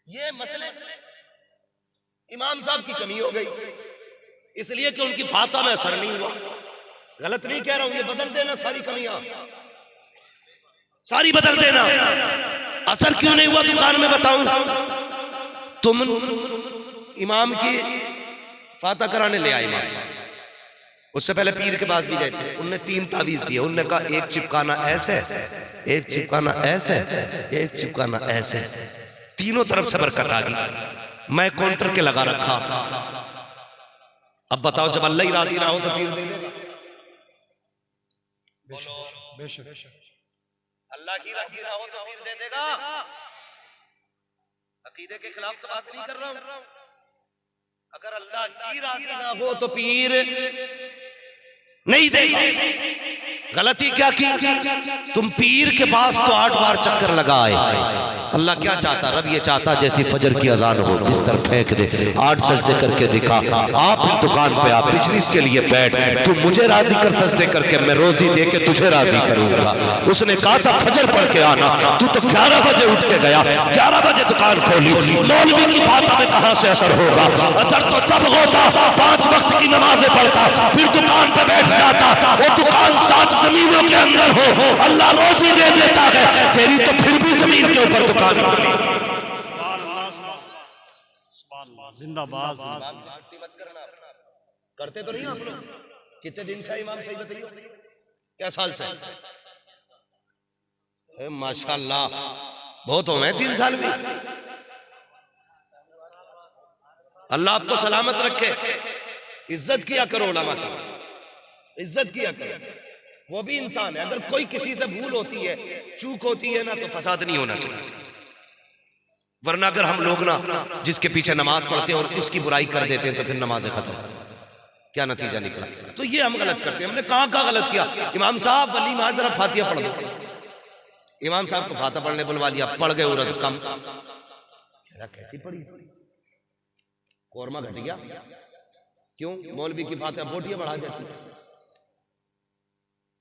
ये मसले इमाम साहब की कमी हो गई, इसलिए कि उनकी फाता में असर नहीं हुआ। गलत नहीं कह रहा हूं, ये बदल देना सारी कमियां, सारी बदल देना। असर क्यों नहीं हुआ दुकान में बताऊं। तुम इमाम की फाता कराने ले आए इमाम, उससे पहले पीर के पास भी गए थे, उनने 3 तावीज दिए। उनने कहा एक चिपकाना ऐसे, एक चिपकाना ऐसे, एक चिपकाना ऐसे, तीनों तरफ से बरकत आ गई। मैं काउंटर के लगा रखा। अब बताओ जब अल्लाह ही राजी ना हो तो पीर दे देगा? अल्लाह की राजी ना हो तो पीर दे देगा? अकीदे के खिलाफ तो बात नहीं कर रहा हूं। अगर अल्लाह की राजी ना हो तो पीर नहीं देगा। गलती क्या की? तुम पीर के पास तो 8 बार चक्कर लगाए। अल्लाह क्या चाहता? रब ये चाहता जैसी फजर की अजान हो बिस्तर फेंक दे, 8 सजदे करके दिखा, आप दुकान पे आप बिजनेस के लिए बैठ, तू मुझे राजी कर सजदे करके, मैं रोजी दे के तुझे राजी करूंगा। उसने कहा था फजर पढ़ के आना, तू तो 11 बजे उठ के गया, 11 बजे दुकान खोली। मौलवी की फाता में कहां से असर होगा? असर तो तब होता 5 वक्त की नमाजें पढ़ता, फिर दुकान पे बैठ जाता। वो दुकान 7 जमीनों के अंदर हो, अल्लाह रोजी दे देता है, तेरी तो फिर भी जमीन के ऊपर दुकान। जिंदाबाद। इमाम की छुट्टी मत करना। करते तो नहीं आप लोग? कितने दिन से इमाम सही बताइए? क्या साल से? माशाल्लाह बहुत हो गए 3 साल भी। अल्लाह आपको सलामत रखे। इज्जत किया करो उलमा की, इज्जत किया करो। वो भी इंसान है, अगर कोई किसी से भूल होती है, चूक होती है ना, तो फसाद नहीं होना चाहिए। वरना अगर हम लोग ना जिसके पीछे नमाज पढ़ते हैं और उसकी बुराई कर देते हैं तो फिर नमाज खत्म, क्या नतीजा निकला? तो ये हम गलत करते हैं। हमने कहां गलत किया? इमाम साहब वली मां जरा फातिहा पढ़ दो। इमाम साहब को फातिहा पढ़ने बुलवा लिया, पढ़ गए उरद कम। कैसी पढ़ी? कोरमा घट गया। क्यों? मौलवी की फातिहा बोटियां बढ़ा जाती है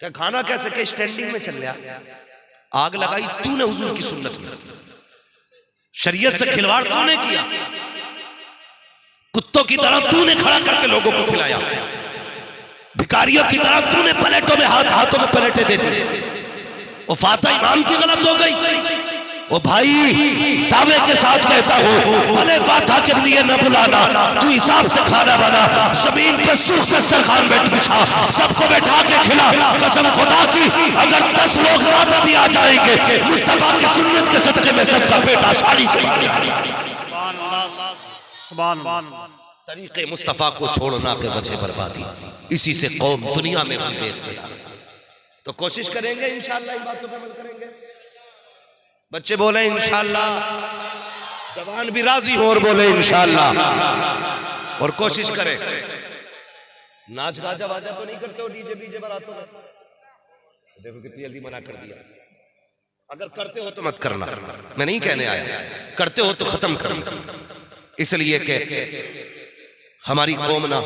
क्या? खाना कैसे के स्टैंडिंग में चल रहा? आग लगाई तूने हुजूर की सुन्नत में, शरीयत से खिलवाड़ तूने किया, कुत्तों की तरह तूने खड़ा करके लोगों को खिलाया, भिखारियों की तरह तूने प्लेटों में हाथों में प्लेटें दे दी। वो फातिहा इमाम की गलत हो गई। ओ भाई दावे के साथ कहता हूँ, भले फातिहा के लिए न बुलाना, तू हिसाब से खाना बना, जमीन पे सुर्ख दस्तरखान बैठ बिछा, सबको बैठा के खिला। कसम खुदा की अगर 10 लोग ज्यादा भी आ जाएंगे, मुस्तफा की सुन्नत के सदके में सबका पेट आसानी से तरीके मुस्तफा को छोड़ना के वजह बर्बादी। इसी से कौम दुनिया में भी देखते हैं। तो कोशिश करेंगे इंशाअल्लाह, इन बातों पर अमल करेंगे। बच्चे बोले इंशाअल्लाह, जवान भी राजी हो और बोले इंशाअल्लाह, और कोशिश करें। नाच गाजा वाजा तो नहीं करते हो डीजे बीजे बारातों में? देखो कितनी जल्दी मना कर दिया। अगर करते हो तो मत करना, मैं नहीं कहने आया, करते हो तो खत्म करो। इसलिए कि हमारी कौम ना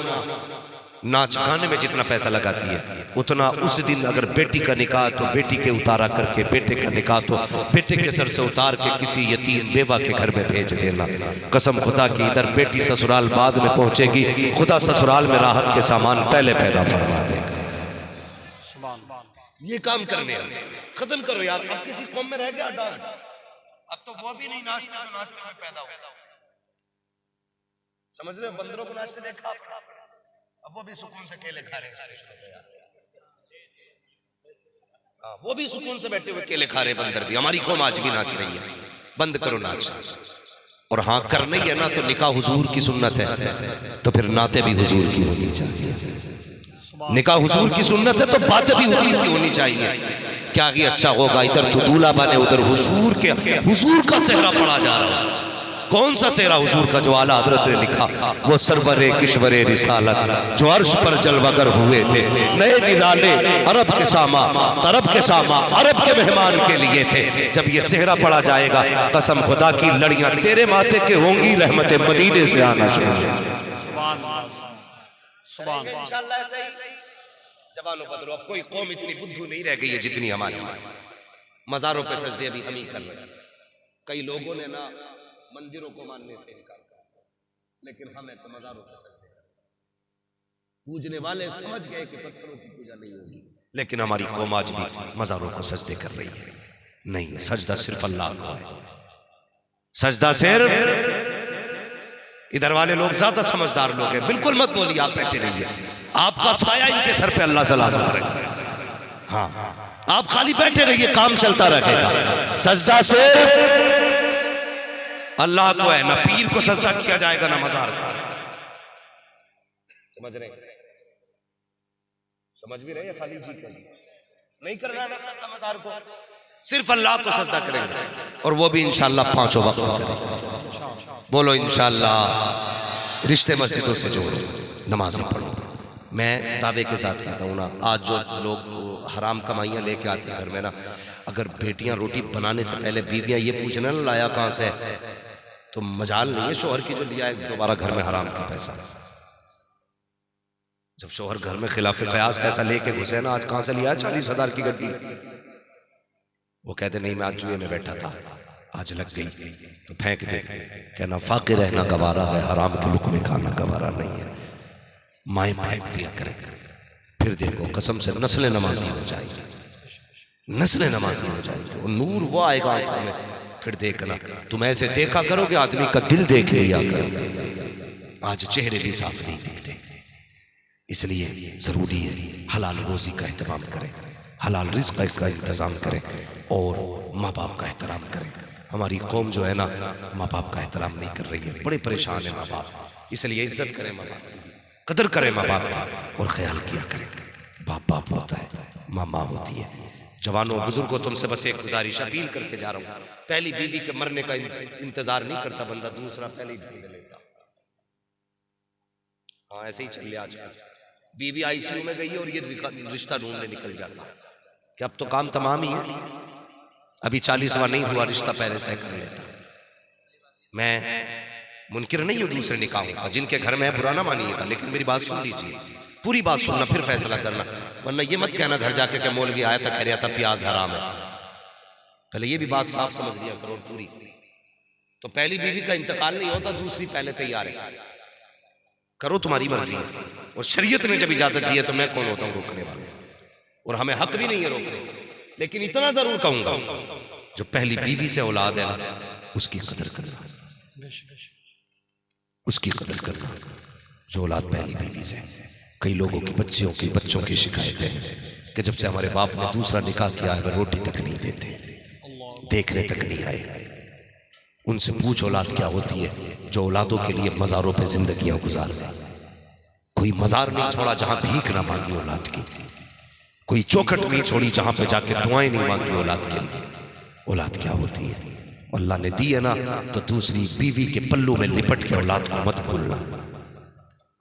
नाच गाने में जितना पैसा लगाती है, उतना उस दिन अगर बेटी का निकाह तो बेटी के उतारा करके, बेटे का निकाह तो बेटे के सर से उतार के किसी यतीम बेवा के घर में भेज देना। कसम खुदा की इधर बेटी ससुराल बाद में पहुंचेगी, खुदा ससुराल में राहत के सामान पहले पैदा फरमा देगा। ये काम करने खत्म करो यार। अब किसी कौम में रह गया डांस? अब तो वो भी नहीं नाचते जो नाचते हुए पैदा हो। समझ रहे हो? बंदरों को नाचते देखा, अब वो भी सुकून से केले खा रहे हैं। वो भी सुकून से बैठे हुए केले खा रहे बंदर भी। हमारी कौम आज भी नाच रही है। बंद करो नाच। और हाँ करना ही है ना तो निकाह हुजूर की सुन्नत है, तो फिर नाते भी हुजूर की होनी चाहिए। निकाह हुजूर की सुन्नत है तो बातें भी हुजूर की होनी चाहिए। क्या ही अच्छा होगा, इधर तो दूल्हा बने, उधर हुजूर का सेहरा पड़ा जा रहा है। कौन सा सेहरा हुजूर का? जो आला हजरत ने लिखा, वो सरवरे किश्वरे रिसालत जो अर्श पर जलवगर हुए थे, नए निराले अरब के सामा, तरब के सामा अरब के मेहमान के लिए थे। जब ये सेहरा पड़ा जाएगा, कसम खुदा की लड़ियां तेरे माथे के होंगी, रहमत मदीने से आना चाहिए। इंशाअल्लाह ऐसे ही जवानों बदलो। अब कोई कौम इतनी बुद्धू नहीं रह गई है जितनी हमारी। मजारों पे सजदे अभी हम ही कर रहे हैं। कई लोगों ने ना मंदिरों को मानने से इनकार करते, लेकिन हमें तो मज़ारों को सजदे पूजने वाले समझ गए कि पत्थरों की पूजा नहीं होगी, लेकिन हमारी कौम आज भी मज़ारों को सजदे कर रही है। नहीं, सजदा सिर्फ अल्लाह को है। सजदा सिर्फ, इधर वाले लोग ज्यादा समझदार लोग हैं, बिल्कुल मत बोलिए, आप बैठे रहिए, आपका साया इनके सर पे अल्लाह सलामत रखे। हाँ, आप खाली बैठे रहिए, काम चलता रहेगा। सजदा सिर्फ अल्लाह को है, ना पीर को सजदा किया जाएगा ना मजार को। समझ रहे, समझ भी रहे, खाली जी नहीं करना ना सजदा मजार को, सिर्फ अल्लाह को सजदा करेंगे, और वो भी इंशाअल्लाह 5 वक्त करेंगे। बोलो इंशाअल्लाह। रिश्ते मस्जिदों से जोड़ो, नमाजें पढ़ो। मैं दावे के साथ कहता हूँ ना, आज जो लोग हराम कमाइयाँ लेके आते हैं घर में ना, अगर बेटियां रोटी बनाने से पहले बीवियां ये पूछना ना लाया कहाँ से, तो मजाल नहीं है शोहर की जो लिया है दोबारा घर में हराम का पैसा। जब शोहर घर में खिलाफ कयास पैसा लेके घुसे ना, आज कहाँ से लिया 40,000 की गड्डी, वो कहते नहीं मैं आज जुए में बैठा था, आज लग गई तो फेंक दे। कहना फाके रहना गवारा है, हराम के लुक़मे खाना गवारा नहीं है। माएँ फेंक दिया करें, फिर देखो कसम से नस्लें नमाजी हो जाएगी, नस्लें नमाजी हो जाएगी, और नूर वो आएगा आंखों में। फिर देखना, तुम ऐसे देखा करोगे आदमी का दिल देख लिया करो। आज चेहरे भी साफ नहीं दिखते, इसलिए जरूरी है हलाल रोजी का एहतमाम करें, हलाल रिज़्क़ का इंतज़ाम करें, और माँ बाप का एहतराम करें। हमारी कौम जो है ना, माँ बाप का एहतराम नहीं कर रही है, बड़े परेशान है माँ बाप। इसलिए इज्जत करें माँ बाप की, कदर करें माँ बाप की, और ख्याल किया करें। बाप बाप होता है, माँ माँ होती है। जवानों बुजुर्गों, तुमसे बस एक गुजारिश अपील करके जा रहा हूँ, पहली बीवी के मरने का इंतजार नहीं करता बंदा, दूसरा पहले ही ढूंढ लेता। हाँ, ऐसे ही चल रहा आजकल। बीवी आईसीयू में गई और ये रिश्ता ढूंढने निकल जाता कि अब तो काम तमाम ही है, अभी 40वां नहीं हुआ, रिश्ता पहले तय कर लेता। मैं मुनकिर नहीं हूं दूसरे निकाहों का, जिनके घर में है बुरा ना मानिएगा, लेकिन मेरी बात सुन लीजिए, पूरी बात सुनना फिर फैसला करना, वरना ये मत कहना घर जाके कि मौलवी आया था कह रहा था प्याज हराम है। पहले ये भी बात साफ समझ लिया करो पूरी। तो पहली बीवी का इंतकाल नहीं होता, दूसरी पहले तैयार है, करो तुम्हारी मर्जी। और शरीयत ने जब इजाजत दी है तो मैं कौन होता हूँ रोकने वाला, और हमें हक भी नहीं है रोकने। लेकिन इतना जरूर कहूंगा, जो पहली बीवी से औलाद है ना, उसकी कदर करना, उसकी कदर करना, जो औलाद पहली बीवी से। कई लोगों की बच्चों की शिकायत है कि जब से हमारे बाप ने दूसरा निकाह किया है, वह रोटी तक नहीं देते, देखने तक नहीं आए। उनसे पूछ औलाद क्या होती है, जो औलादों के लिए मज़ारों पे जिंदगियां गुजार रहे। कोई मज़ार नहीं छोड़ा जहां भीख ना मांगी औलाद की, कोई चौखट नहीं छोड़ी जहां पे जाके दुआएं नहीं मांगी औलाद के लिए। औलाद क्या होती है, अल्लाह ने दी है ना, तो दूसरी बीवी के पल्लू में लिपट के औलाद को मत भूलना,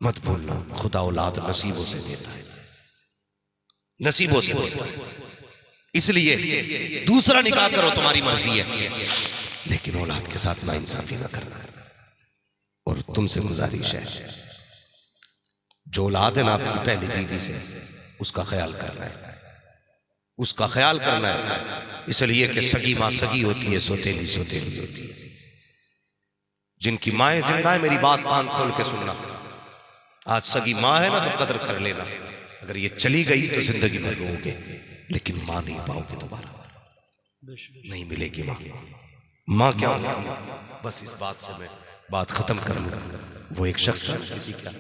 मत भूलना। खुदा औलाद नसीबों से देता है, नसीबों से देता है। इसलिए दूसरा निकाह करो, तुम्हारी मर्जी है, लेकिन औलाद के साथ नाइंसाफी ना करना। और तुमसे गुजारिश है, जो औलाद है ना आपकी पहली बीवी से, उसका ख्याल करना है, उसका ख्याल करना है। इसलिए कि सगी माँ सगी होती है, सोतेली सोतेली होती है। जिनकी माएँ जिंदा है, मेरी बात कान खोल के सुनना, आज सगी माँ है ना तो कदर कर लेना। अगर ये चली गई तो जिंदगी भर रोओगे, लेकिन माँ नहीं पाओगे, दोबारा नहीं मिलेगी माँ। माँ क्या होती है, बस इस बात से मैं बात खत्म कर लूँ। वो एक शख्स था किसी का,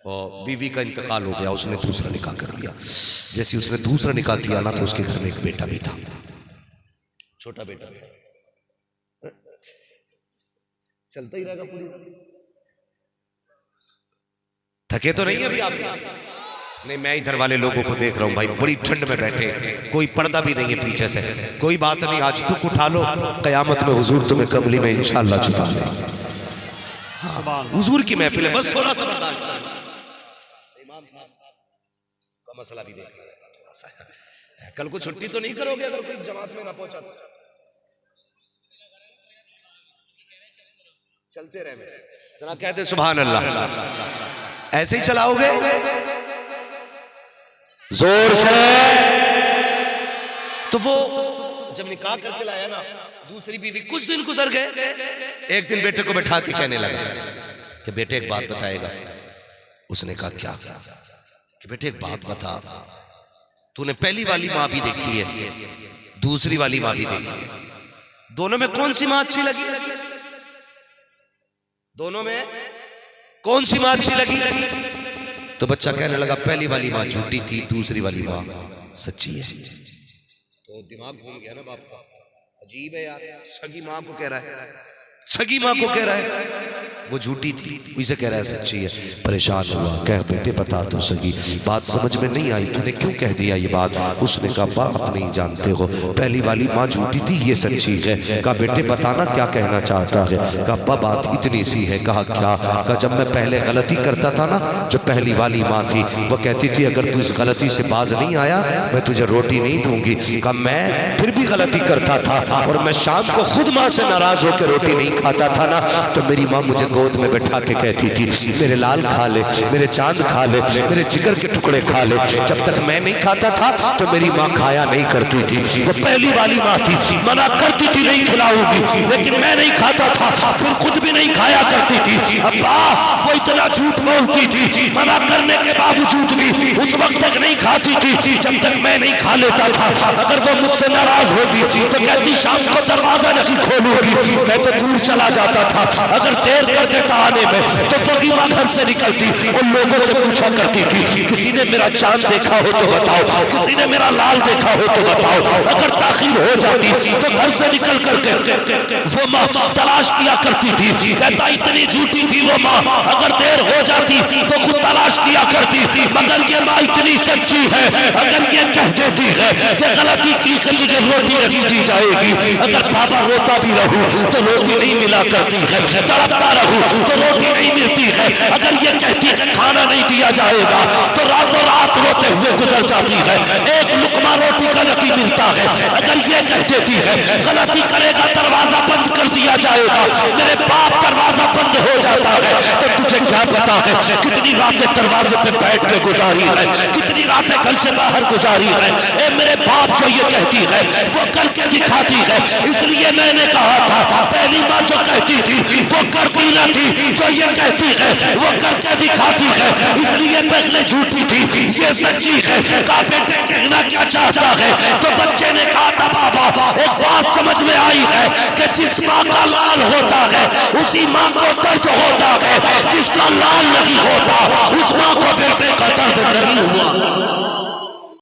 और बीवी का इंतकाल हो गया, उसने दूसरा निकाह कर लिया। जैसे उसने दूसरा निकाह किया ना, तो उसके घर में एक बेटा भी था, छोटा बेटा था। चलता ही रहेगा पूरी। थके तो नहीं अभी आप? नहीं, मैं इधर वाले लोगों को देख रहा हूँ भाई, बड़ी ठंड में बैठे, कोई पर्दा भी नहीं है पीछे से। कोई बात नहीं, आज दुख उठा लो, कयामत में हुजूर तुम्हें कमली में इंशाअल्लाह छुपा लेंगे। हुजूर की महफिल है, बस थोड़ा सा बर्दाश्त करो। इमाम साहब का मसला भी देखना रहता थोड़ा सा। कल को छुट्टी तो नहीं करोगे अगर कोई जमात में ना पहुंचा तो? चलते रहे मेरे, जरा कहते सुभान अल्लाह। ऐसे ही चलाओगे जोर से, तो वो जब निकाह करके लाया ना दूसरी बीवी, कुछ दिन गुजर गए, एक दिन बेटे को बैठा के कहने लगा कि बेटे एक बात बताएगा। उसने कहा क्या? कि बेटे एक बात बता, तूने पहली वाली माँ भी देखी है, दूसरी वाली माँ भी देखी है, दोनों में कौन सी माँ अच्छी लगी? दोनों में कौन सी माँ अच्छी लगी? तो बच्चा कहने लगा पहली वाली माँ झूठी थी, दूसरी वाली माँ सच्ची है। तो दिमाग घूम गया ना बाप का, अजीब है यार, सगी माँ को कह रहा है, सगी माँ को कह रहा है वो झूठी थी, उसे कह रहा है सच्ची है। परेशान हुआ, कह बेटे बता तो सही, बात समझ में नहीं आई, तूने क्यों कह दिया ये बात? उसने कहा बाप नहीं जानते हो, पहली वाली माँ झूठी थी, ये सच्ची है। कहा बेटे बताना क्या कहना चाहता है? कहा अब्बा बात इतनी सी है। कहा क्या? कहा जब मैं पहले गलती करता था ना, जो पहली वाली माँ थी वो कहती थी अगर तू इस गलती से बाज नहीं आया मैं तुझे रोटी नहीं दूंगी। कहा मैं फिर भी गलती करता था और मैं शाम को खुद माँ से नाराज होकर रोटी नहीं खाता था ना, तो मेरी माँ मुझे गोद में बैठा के कहती थी मेरे लाल खा ले, मेरे चांद खा ले, मेरे जिगर के टुकड़े खा ले। जब तक मैं नहीं खाता था तो मेरी माँ खाया नहीं करती थी। वो पहली वाली माँ थी, मना करती थी नहीं खिलाऊंगी, लेकिन मैं नहीं खाता था, फिर खुद भी नहीं खाया करती थी। अब्बा वो इतना झूठ बोलती थी, मना करने के बावजूद भी उस वक्त तक नहीं खाती थी जब तक मैं नहीं खा लेता था। अगर वो मुझसे नाराज होती तो कहती शाम को दरवाजा नहीं खोलूंगी, मैं तो दूर चला जाता था। अगर देर कर देता आने में तो फकीमा घर से निकलती और लोगों से पूछा करती थी किसी ने मेरा चांद देखा हो तो बताओ, किसी ने मेरा लाल देखा हो तो बताओ। अगर ताखीर हो जाती तो घर से निकल करके वो माँ तलाश किया करती थी। कहता इतनी झूठी थी वो माँ, अगर देर हो जाती तो खुद तलाश किया करती थी। मगर ये माँ इतनी सच्ची है, अगर ये कह देती है कि गलती की कि तुझे रोटी नहीं दी जाएगी, अगर बाबा रोता भी रहूं तो रोटी नहीं मिला करती है, तड़पता रहूं तो रोटी नहीं मिलती है। अगर ये कहती है खाना नहीं दिया जाएगा तो रातों रात रोते हुए गुजर जाती है, एक लुकमा रोटी का नहीं मिलता है। अगर ये कह देती है गलती करेगा दरवाजा बंद कर दिया जाएगा, मेरे बाप दरवाजा बंद हो जाता है, तो तुझे क्या पता है कितनी रातें दरवाजे पे बैठ के गुजारी है, कितनी रातें घर से बाहर गुजारी है। ए मेरे बाप जो ये कहती है वो करके दिखाती है, इसलिए मैंने कहा था पहली माँ जो कहती थी वो करती ना थी, जो ये कहती है वो करके दिखाती है, इसलिए पहले झूठी थी ये सच्ची है। कहा बेटे कहना क्या चाहता है? तो बच्चे ने कहा था बाबा एक बात समझ में आई है कि जिस माँ का लाल होता है उसी माँ को दर्द होता है, जिसका लाल नहीं होता उस माँ को बेटे का दर्द नहीं हुआ।